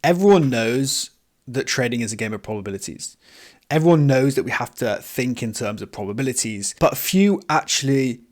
Everyone knows that trading is a game of probabilities. Everyone knows that we have to think in terms of probabilities, but few actually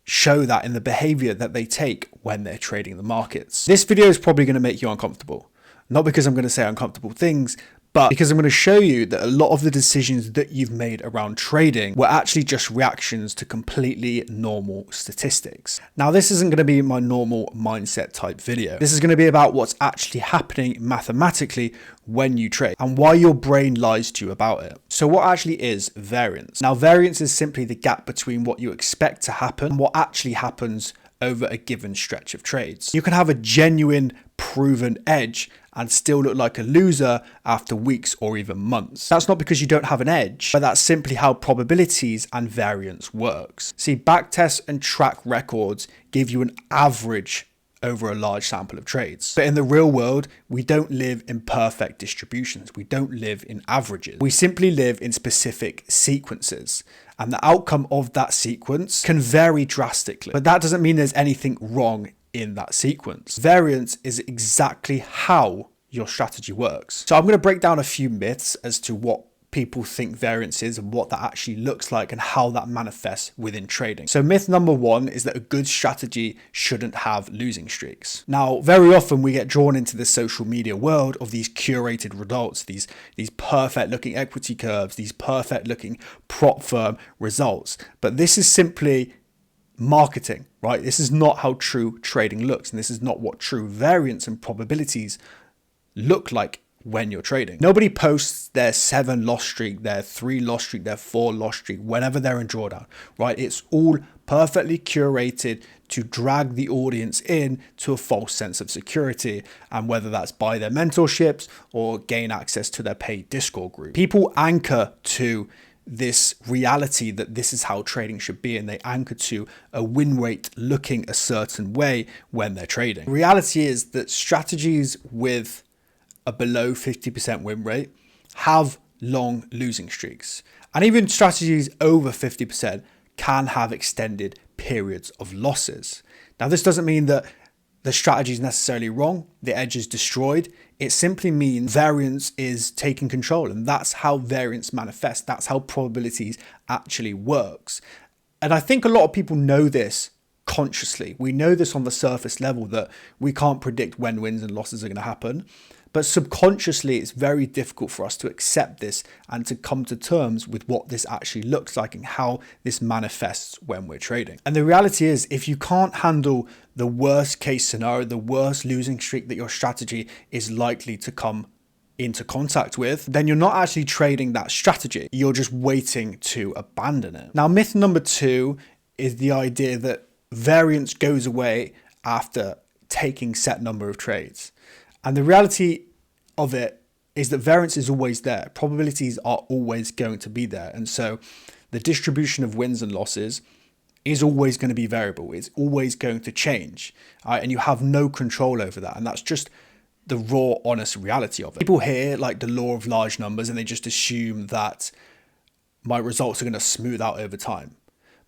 show that in the behavior that they take when they're trading the markets. This video is probably going to make you uncomfortable. Not because I'm going to say uncomfortable things, but because I'm going to show you that a lot of the decisions that you've made around trading were actually just reactions to completely normal statistics. Now, this isn't going to be my normal mindset type video. This is going to be about what's actually happening mathematically when you trade and why your brain lies to you about it. So what actually is variance? Now, variance is simply the gap between what you expect to happen and what actually happens over a given stretch of trades. You can have a genuine proven edge and still look like a loser after weeks or even months. That's not because you don't have an edge, but that's simply how probabilities and variance works. See, backtests and track records give you an average over a large sample of trades. But in the real world, we don't live in perfect distributions. We don't live in averages. We simply live in specific sequences. And the outcome of that sequence can vary drastically. But that doesn't mean there's anything wrong in that sequence. Variance is exactly how your strategy works. So I'm going to break down a few myths as to what people think variance is and what that actually looks like and how that manifests within trading. So myth number one is that a good strategy shouldn't have losing streaks. Now, very often we get drawn into the social media world of these curated results, these perfect looking equity curves, these perfect looking prop firm results. But this is simply marketing, right? This is not how true trading looks, and this is not what true variance and probabilities look like when you're trading. Nobody posts their 7 loss streak, their 3 loss streak, their 4 loss streak whenever they're in drawdown, right? It's all perfectly curated to drag the audience in to a false sense of security, and whether that's buy their mentorships or gain access to their paid Discord group. People anchor to this reality that this is how trading should be, and they anchor to a win rate looking a certain way when they're trading. The reality is that strategies with a below 50% win rate have long losing streaks, and even strategies over 50% can have extended periods of losses. Now, this doesn't mean that the strategy is necessarily wrong, the edge is destroyed. It simply means variance is taking control, and that's how variance manifests. That's how probabilities actually works. And I think a lot of people know this consciously. We know this on the surface level that we can't predict when wins and losses are going to happen. But subconsciously, it's very difficult for us to accept this and to come to terms with what this actually looks like and how this manifests when we're trading. And the reality is, if you can't handle the worst case scenario, the worst losing streak that your strategy is likely to come into contact with, then you're not actually trading that strategy. You're just waiting to abandon it. Now, myth number 2 is the idea that variance goes away after taking set number of trades. And the reality of it is that variance is always there. Probabilities are always going to be there. And so the distribution of wins and losses is always going to be variable. It's always going to change. And you have no control over that. And that's just the raw, honest reality of it. People hear like the law of large numbers and they just assume that my results are going to smooth out over time.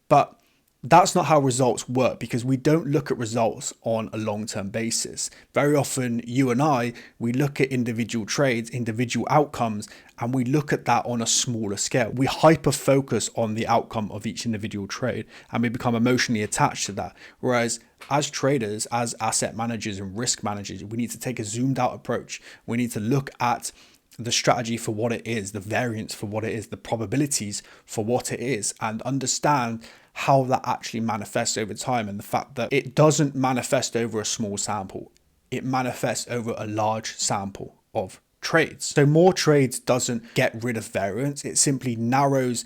But that's not how results work, because we don't look at results on a long-term basis. Very often, you and I, we look at individual trades, individual outcomes, and we look at that on a smaller scale. We hyper-focus on the outcome of each individual trade, and we become emotionally attached to that. Whereas as traders, as asset managers and risk managers, we need to take a zoomed-out approach. We need to look at the strategy for what it is, the variance for what it is, the probabilities for what it is, and understand how that actually manifests over time, and the fact that it doesn't manifest over a small sample. It manifests over a large sample of trades. So more trades doesn't get rid of variance. It simply narrows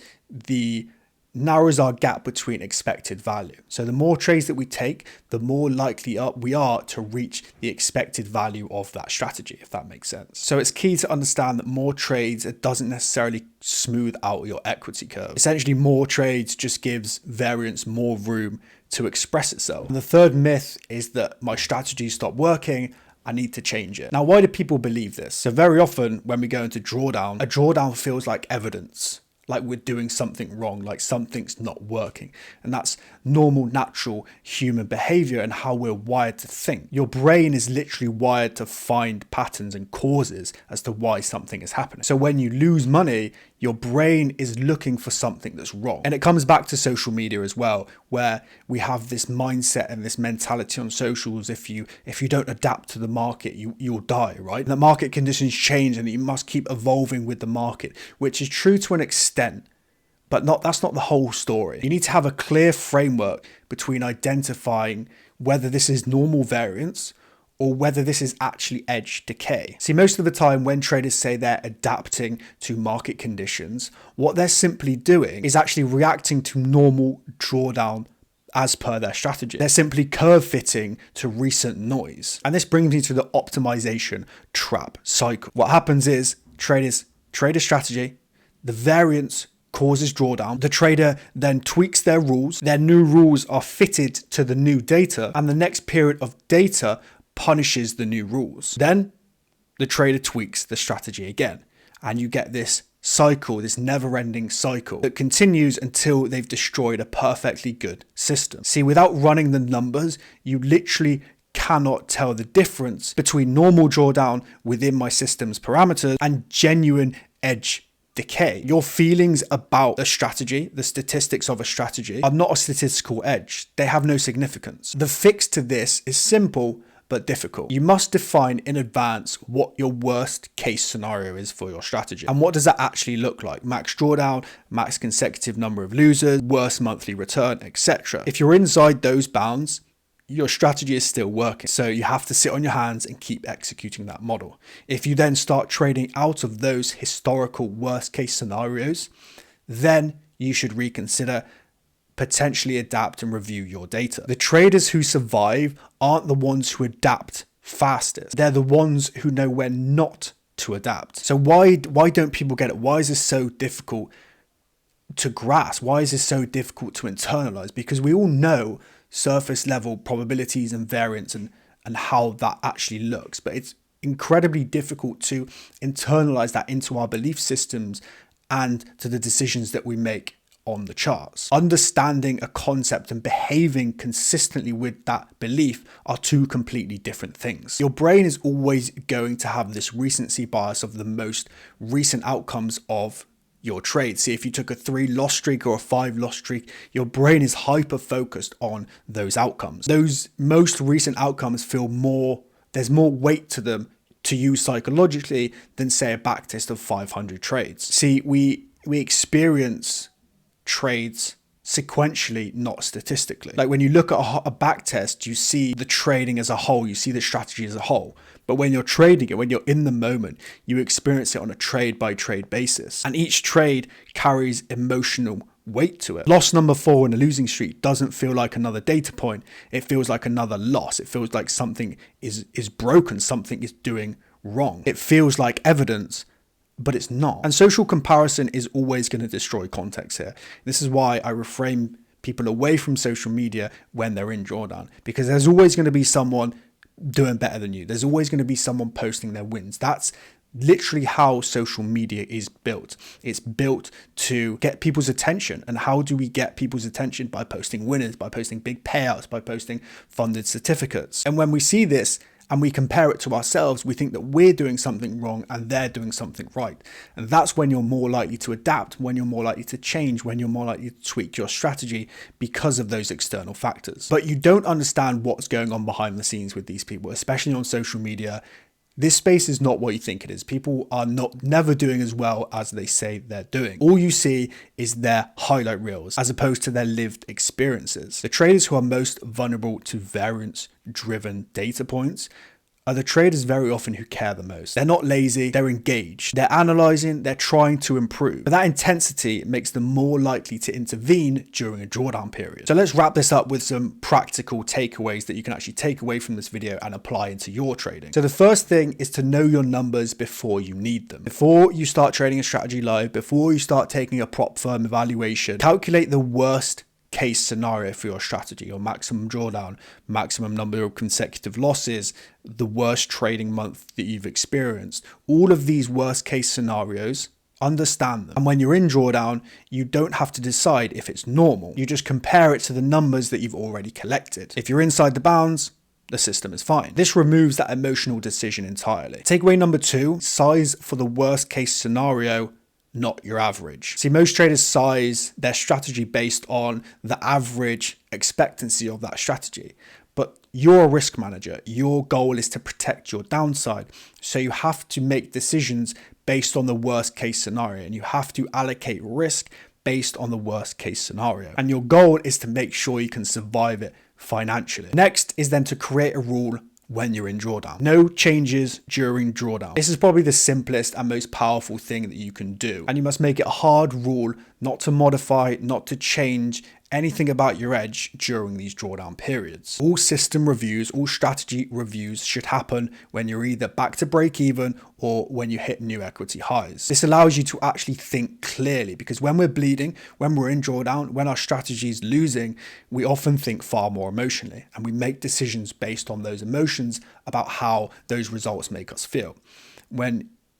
our gap between expected value. So the more trades that we take, the more likely we are to reach the expected value of that strategy, if that makes sense. So it's key to understand that more trades, it doesn't necessarily smooth out your equity curve. Essentially, more trades just gives variance more room to express itself. And the third myth is that my strategy stopped working, I need to change it. Now, why do people believe this? So very often when we go into drawdown, a drawdown feels like evidence, like we're doing something wrong, like something's not working. And that's normal, natural human behavior and how we're wired to think. Your brain is literally wired to find patterns and causes as to why something is happening. So when you lose money, your brain is looking for something that's wrong. And it comes back to social media as well, where we have this mindset and this mentality on socials. If you don't adapt to the market, you'll die, right? The market conditions change and you must keep evolving with the market, which is true to an extent, but that's not the whole story. You need to have a clear framework between identifying whether this is normal variance or whether this is actually edge decay. See, most of the time when traders say they're adapting to market conditions, what they're simply doing is actually reacting to normal drawdown as per their strategy. They're simply curve fitting to recent noise. And this brings me to the optimization trap cycle. What happens is traders trade a strategy, the variance causes drawdown. The trader then tweaks their rules. Their new rules are fitted to the new data, and the next period of data punishes the new rules. Then the trader tweaks the strategy again, and you get this cycle, this never-ending cycle that continues until they've destroyed a perfectly good system. See, without running the numbers, you literally cannot tell the difference between normal drawdown within my system's parameters and genuine edge decay. Your feelings about a strategy, the statistics of a strategy, are not a statistical edge. They have no significance. The fix to this is simple but difficult. You must define in advance what your worst case scenario is for your strategy. And what does that actually look like? Max drawdown, max consecutive number of losers, worst monthly return, etc. If you're inside those bounds, your strategy is still working. So you have to sit on your hands and keep executing that model. If you then start trading out of those historical worst case scenarios, then you should reconsider, potentially adapt and review your data. The traders who survive aren't the ones who adapt fastest. They're the ones who know when not to adapt. So why don't people get it? Why is this so difficult to grasp? Why is this so difficult to internalize? Because we all know surface level probabilities and variance and how that actually looks, but it's incredibly difficult to internalize that into our belief systems and to the decisions that we make on the charts. Understanding a concept and behaving consistently with that belief are two completely different things. Your brain is always going to have this recency bias of the most recent outcomes of your trade. See, if you took a 3 loss streak or a 5 loss streak, your brain is hyper focused on those outcomes. Those most recent outcomes there's more weight to them to use psychologically than say a backtest of 500 trades. See, we experience trades sequentially, not statistically. Like when you look at a backtest, you see the trading as a whole, you see the strategy as a whole. But when you're trading it, when you're in the moment, you experience it on a trade by trade basis. And each trade carries emotional weight to it. Loss number 4 in a losing streak doesn't feel like another data point. It feels like another loss. It feels like something is broken, something is doing wrong. It feels like evidence, but it's not. And social comparison is always going to destroy context here. This is why I reframe people away from social media when they're in drawdown, because there's always going to be someone doing better than you. There's always going to be someone posting their wins. That's literally how social media is built. It's built to get people's attention. And how do we get people's attention? By posting winners, by posting big payouts, by posting funded certificates. And when we see this and we compare it to ourselves, we think that we're doing something wrong and they're doing something right. And that's when you're more likely to adapt, when you're more likely to change, when you're more likely to tweak your strategy because of those external factors. But you don't understand what's going on behind the scenes with these people, especially on social media. This space is not what you think it is. People are never doing as well as they say they're doing. All you see is their highlight reels as opposed to their lived experiences. The traders who are most vulnerable to variance-driven data points are the traders very often who care the most. They're not lazy, they're engaged, they're analyzing, they're trying to improve. But that intensity makes them more likely to intervene during a drawdown period. So let's wrap this up with some practical takeaways that you can actually take away from this video and apply into your trading. So the first thing is to know your numbers before you need them. Before you start trading a strategy live, before you start taking a prop firm evaluation, calculate the worst case scenario for your strategy, your maximum drawdown, maximum number of consecutive losses, the worst trading month that you've experienced. All of these worst case scenarios understand them. And when you're in drawdown, you don't have to decide if it's normal. You just compare it to the numbers that you've already collected. If you're inside the bounds, the system is fine. This removes that emotional decision entirely. Takeaway number 2, size for the worst case scenario, not your average. See, most traders size their strategy based on the average expectancy of that strategy. But you're a risk manager. Your goal is to protect your downside. So you have to make decisions based on the worst case scenario, and you have to allocate risk based on the worst case scenario. And your goal is to make sure you can survive it financially. Next is then to create a rule when you're in drawdown. No changes during drawdown. This is probably the simplest and most powerful thing that you can do. And you must make it a hard rule not to modify, not to change anything about your edge during these drawdown periods. All system reviews, all strategy reviews should happen when you're either back to break even or when you hit new equity highs. This allows you to actually think clearly, because when we're bleeding, when we're in drawdown, when our strategy is losing, we often think far more emotionally, and we make decisions based on those emotions about how those results make us feel.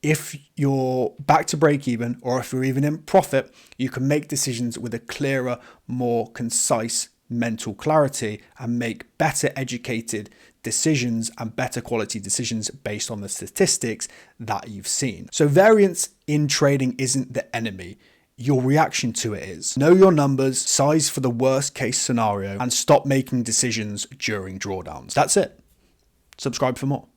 If you're back to break even, or if you're even in profit, you can make decisions with a clearer, more concise mental clarity and make better educated decisions and better quality decisions based on the statistics that you've seen. So variance in trading isn't the enemy. Your reaction to it is. Know your numbers, size for the worst case scenario, and stop making decisions during drawdowns. That's it. Subscribe for more.